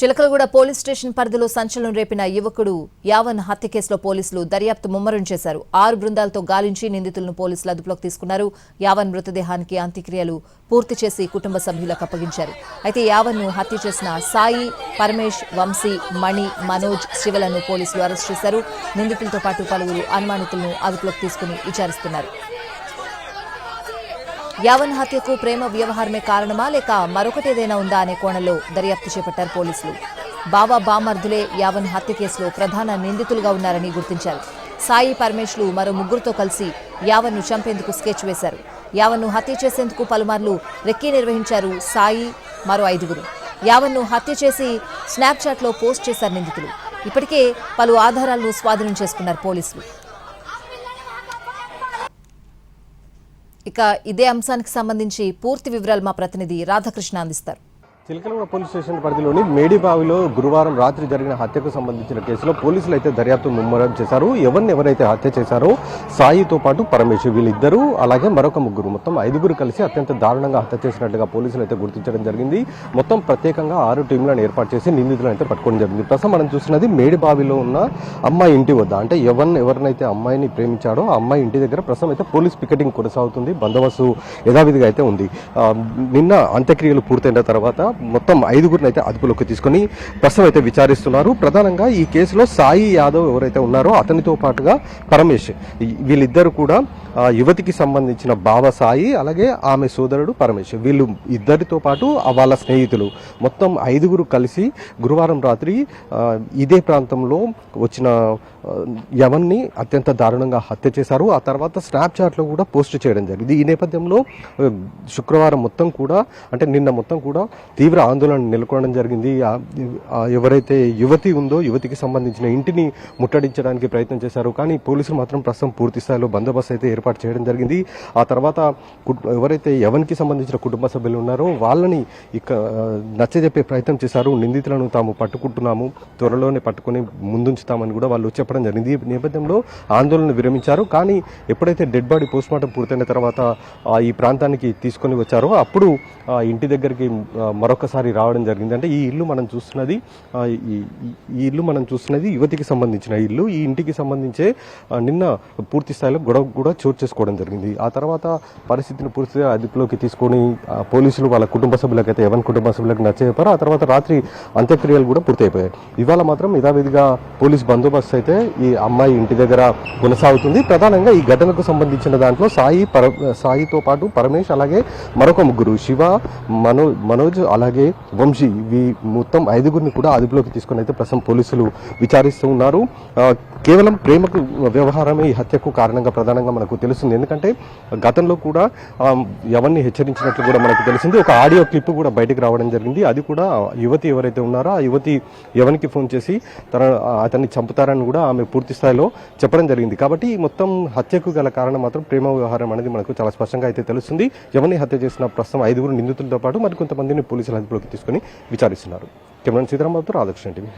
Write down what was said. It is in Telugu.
చిలకలగూడ పోలీస్ స్టేషన్ పరిధిలో సంచలనం రేపిన యువకుడు యావన్ హత్య కేసులో పోలీసులు దర్యాప్తు ముమ్మరం చేశారు. 6 బృందాలతో గాలించి నిందితులను పోలీసులు అదుపులోకి తీసుకున్నారు. యావన్ మృతదేహానికి అంత్యక్రియలు పూర్తి చేసి కుటుంబ సభ్యులకు అప్పగించారు. అయితే యావన్ను హత్య చేసిన సాయి, పరమేష్, వంశీ, మణి, మనోజ్, శివలను పోలీసులు అరెస్ట్ చేశారు. నిందితులతో పాటు పలువురు అనుమానితులను అదుపులోకి తీసుకుని విచారిస్తున్నారు. యావన్ హత్యకు ప్రేమ వ్యవహారమే కారణమా లేక మరొకటేదైనా ఉందా అనే కోణంలో దర్యాప్తు చేపట్టారు పోలీసులు. బావా బామర్దులే యావన్ హత్య కేసులో ప్రధాన నిందితులుగా ఉన్నారని గుర్తించారు. సాయి, పరమేష్లు మరో ముగ్గురుతో కలిసి యావన్ను చంపేందుకు స్కెచ్ వేశారు. యావన్ను హత్య చేసేందుకు పలుమార్లు రెక్కీ నిర్వహించారు సాయి, మరో 5గురు. యావన్ను హత్య చేసి స్నాప్చాట్లో పోస్ట్ చేశారు నిందితులు. ఇప్పటికే పలు ఆధారాలను స్వాధీనం చేసుకున్నారు పోలీసులు. ఇక ఇదే అంశానికి సంబంధించి పూర్తి వివరాలు మా ప్రతినిధి రాధాకృష్ణ అందిస్తారు. చిలకలగూడ పోలీస్ స్టేషన్ పరిధిలోని మేడిబావిలో గురువారం రాత్రి జరిగిన హత్యకు సంబంధించిన కేసులో పోలీసులు అయితే దర్యాప్తు ముమ్మరం చేశారు. ఎవరైతే హత్య చేశారో సాయితో పాటు పరమేశ్వర్ వీళ్ళిద్దరూ అలాగే మరొక ముగ్గురు మొత్తం 5గురు కలిసి అత్యంత దారుణంగా హత్య చేసినట్టుగా పోలీసులు అయితే గుర్తించడం జరిగింది. మొత్తం ప్రత్యేకంగా 6 టీంలను ఏర్పాటు చేసి నిందితులను అయితే పట్టుకోవడం జరిగింది. ప్రస్తుతం మనం చూస్తున్నది మేడిబావిలో ఉన్న అమ్మాయి ఇంటి వద్ద, అంటే ఎవరినైతే అమ్మాయిని ప్రేమించాడో ఆ అమ్మాయి ఇంటి దగ్గర ప్రస్తుతం అయితే పోలీస్ పికెటింగ్ కొనసాగుతుంది. బందోబస్తు యథావిధిగా అయితే ఉంది. నిన్న అంత్యక్రియలు పూర్తయిన తర్వాత మొత్తం 5గురిని అయితే అదుపులోకి తీసుకుని ప్రస్తుతం అయితే విచారిస్తున్నారు. ప్రధానంగా ఈ కేసులో సాయి యాదవ్ ఎవరైతే ఉన్నారో అతనితో పాటుగా పరమేష్, వీళ్ళిద్దరు కూడా యువతికి సంబంధించిన బావ సాయి అలాగే ఆమె సోదరుడు పరమేష్, వీళ్ళు ఇద్దరితో పాటు వాళ్ళ స్నేహితులు మొత్తం 5గురు కలిసి గురువారం రాత్రి ఇదే ప్రాంతంలో వచ్చిన యవన్ని అత్యంత దారుణంగా హత్య చేశారు. ఆ తర్వాత స్నాప్చాట్లో కూడా పోస్ట్ చేయడం జరిగింది. ఈ నేపథ్యంలో శుక్రవారం మొత్తం కూడా, అంటే నిన్న మొత్తం కూడా తీవ్ర ఆందోళన నెలకొనడం జరిగింది. ఎవరైతే యువతి ఉందో యువతికి సంబంధించిన ఇంటిని ముట్టడించడానికి ప్రయత్నం చేశారు. కానీ పోలీసులు మాత్రం ప్రస్తుతం పూర్తి స్థాయిలో బందోబస్తు అయితే ఏర్పాటు చేయడం జరిగింది. ఆ తర్వాత ఎవరైతే యవన్కి సంబంధించిన కుటుంబ సభ్యులు ఉన్నారో వాళ్ళని ఇక నచ్చజెప్పే ప్రయత్నం చేశారు. నిందితులను తాము పట్టుకుంటున్నాము, త్వరలోనే పట్టుకుని ముందుంచుతామని కూడా వాళ్ళు చెప్పడం జరిగింది. ఈ నేపథ్యంలో ఆందోళన విరమించారు. కానీ ఎప్పుడైతే డెడ్ బాడీ పోస్ట్మార్టం పూర్తయిన తర్వాత ఈ ప్రాంతానికి తీసుకొని వచ్చారో అప్పుడు ఇంటి దగ్గరికి మరొకసారి రావడం జరిగింది. అంటే ఈ ఇల్లు మనం చూస్తున్నది యువతికి సంబంధించిన ఇల్లు. ఈ ఇంటికి సంబంధించే నిన్న పూర్తి స్థాయిలో గొడవ కూడా చోటు చేసుకోవడం జరిగింది. ఆ తర్వాత పరిస్థితిని పూర్తిగా అదుపులోకి తీసుకొని పోలీసులు వాళ్ళ కుటుంబ సభ్యులకైతే యవన్ కుటుంబ సభ్యులకు నచ్చజెప్పారు. ఆ తర్వాత రాత్రి అంత్యక్రియలు కూడా పూర్తయిపోయాయి. ఇవాళ మాత్రం యథావిధిగా పోలీస్ బందోబస్తు అయితే ఈ అమ్మాయి ఇంటి దగ్గర కొనసాగుతుంది. ప్రధానంగా ఈ ఘటనకు సంబంధించిన దాంట్లో సాయితో పాటు పరమేష్ అలాగే మరొక ముగ్గురు శివ, మనోజ్ అలాగే వంశీ, ఈ మొత్తం 5గురిని కూడా అదుపులోకి తీసుకుని అయితే ప్రస్తుతం పోలీసులు విచారిస్తూ ఉన్నారు. కేవలం ప్రేమకు వ్యవహారమే ఈ హత్యకు కారణంగా ప్రధానంగా మనకు తెలుస్తుంది. ఎందుకంటే గతంలో కూడా ఎవరిని హెచ్చరించినట్లు కూడా మనకు తెలిసింది. ఒక ఆడియో క్లిప్ కూడా బయటకు రావడం జరిగింది. అది కూడా యువతి ఎవరైతే ఉన్నారో ఆ యువతి ఎవరికి ఫోన్ చేసి అతన్ని చంపుతారని కూడా ఆమె పూర్తి స్థాయిలో చెప్పడం జరిగింది. కాబట్టి మొత్తం హత్యకు గల కారణం మాత్రం ప్రేమ వ్యవహారం అనేది మనకు చాలా స్పష్టంగా అయితే తెలుస్తుంది. ఎవరిని హత్య చేసిన ప్రస్తుతం 5గురు నిందితులతో పాటు మరికొంతమందిని పోలీసులు అదుపులోకి తీసుకుని విచారిస్తున్నారు. కెమెరా సీతారామరావుతో రాధాకృష్ణ టీవీ.